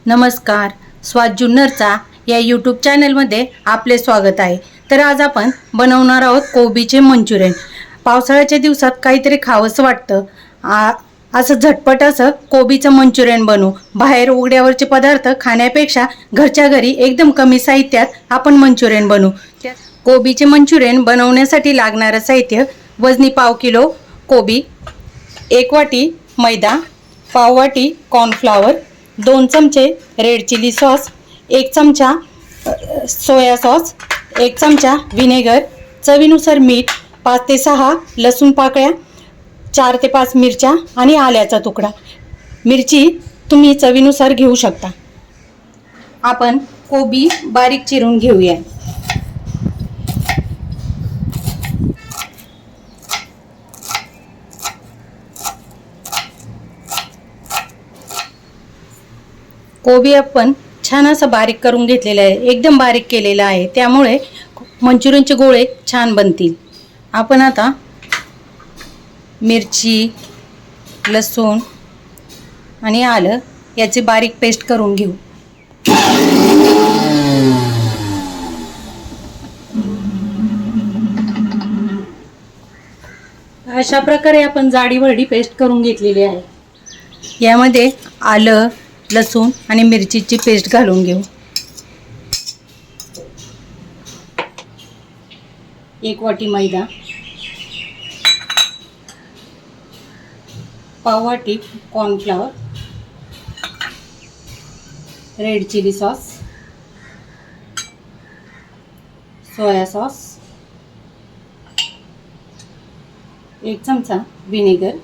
नमस्कार, स्वाद जुन्नरचा या यूट्यूब चॅनलमध्ये आपले स्वागत आहे। तर आज आपण बनवणार आहोत कोबीचे मंचुरियन। पावसाळ्याच्या दिवसात काहीतरी खावंसं वाटतं, असं झटपट असं कोबीचं मंचुरियन बनवू। बाहेर उघड्यावरचे पदार्थ खाण्यापेक्षा घरच्या घरी एकदम कमी साहित्यात आपण मंचुरियन बनवू। कोबीचे मंचुरियन बनवण्यासाठी लागणारे साहित्य: वजनी पाव किलो कोबी, 1 वाटी मैदा, पाव वाटी कॉर्नफ्लॉवर, 2 चमचे रेड चिली सॉस, 1 चमचा सोया सॉस, 1 चमचा व्हिनेगर, चवीनुसार मीठ, 5 ते 6 लसूण पाकळ्या, 4 ते 5 मिरच्या आणि आल्याचा तुकडा। मिरची तुम्ही चवीनुसार घेऊ शकता। आपण कोबी बारीक चिरून घेऊया। कोबी आपण छान असं बारीक करून घेतलेलं आहे, एकदम बारीक केलेलं आहे, त्यामुळे मंचुरियनचे गोळे छान बनतील। आपण आता मिरची, लसूण आणि आलं याची बारीक पेस्ट करून घेऊ। अशा प्रकारे आपण जाडीभरडी पेस्ट करून घेतलेली आहे। यामध्ये आलं, लसूण आणि मिरचीची पेस्ट घालून घेऊ। 1 वाटी मैदा, पाव वाटी cornflour, red chilli sauce, soya sauce, 1 चमचा व्हिनेगर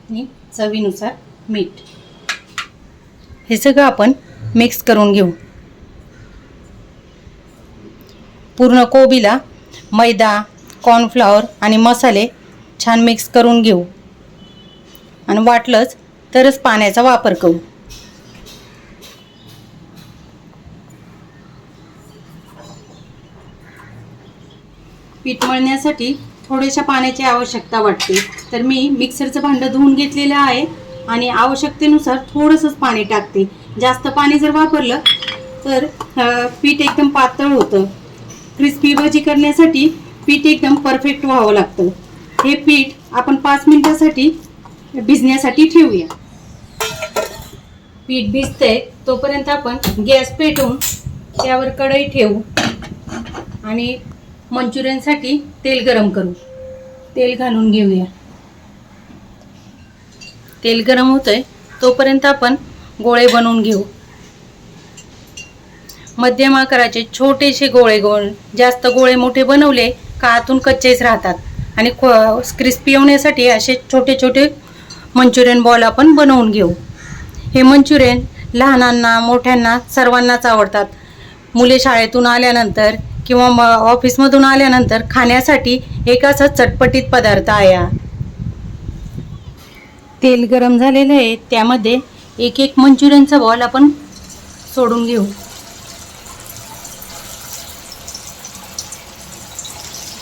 आणि चवीनुसार मीठ। हे सगळं आपण मिक्स करून घेऊ। पूर्ण कोबीला मैदा, कॉर्नफ्लॉवर आणि मसाले छान मिक्स करून घेऊ आणि वाटलंच तरच पाण्याचा वापर करू। पीठ मळण्यासाठी थोड्याशा पाण्याची आवश्यकता वाटते, तर मी मिक्सरचं भांडं धुवून घेतलेलं आहे आणि आवश्यकतेनुसार थोडंसंच पाणी टाकते। जास्त पाणी जर वापरलं तर पीठ एकदम पातळ होतं। क्रिस्पी भजी करण्यासाठी पीठ एकदम परफेक्ट व्हावं लागतं। हे पीठ आपण 5 मिनिटासाठी भिजण्यासाठी ठेवूया। पीठ भिजतंय तोपर्यंत आपण गॅस पेटवून त्यावर कढई ठेवू आणि मंचुरियनसाठी तेल गरम करू। तेल घालून घेऊया। तेल गरम होतंय तोपर्यंत आपण गोळे बनवून घेऊ। मध्यम आकाराचे छोटेसे गोळे जास्त गोळे मोठे बनवले का आतून कच्चेच राहतात आणि क्रिस्पी होण्यासाठी असे छोटे छोटे मंचुरियन बॉल आपण बनवून घेऊ। हे मंचुरियन लहानांना मोठ्यांना सर्वांनाच आवडतात। मुले शाळेतून आल्यानंतर किंवा ऑफिसमधून आल्यानंतर खाण्यासाठी एक असा चटपटीत पदार्थ आहे। तेल गरम झालेलं आहे, त्यामध्ये एक एक मंचुरियनचा बॉल आपण सोडून घेऊ।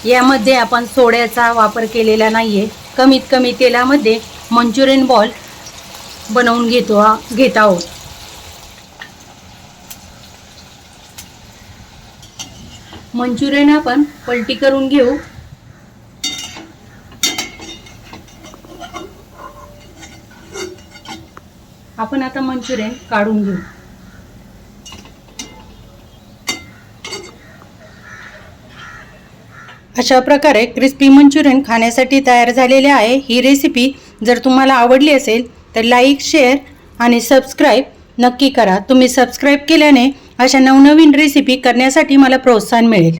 यामध्ये आपण सोड्याचा वापर केलेला नाहीये, कमीत कमी तेलामध्ये मंचुरियन बॉल बनवून घेत आहोत। मंचुरियन आपण पलटी करून घेऊ। आपण आता मंचुरियन काढून घेऊ। अशा प्रकारे क्रिस्पी मंचुरियन खाण्यासाठी तयार झालेले आहे। ही रेसिपी जर तुम्हाला आवडली असेल तर लाईक, शेअर आणि सबस्क्राईब नक्की करा। तुम्ही सबस्क्राईब केल्याने अशा नवनवीन रेसिपी करण्यासाठी मला प्रोत्साहन मिळेल।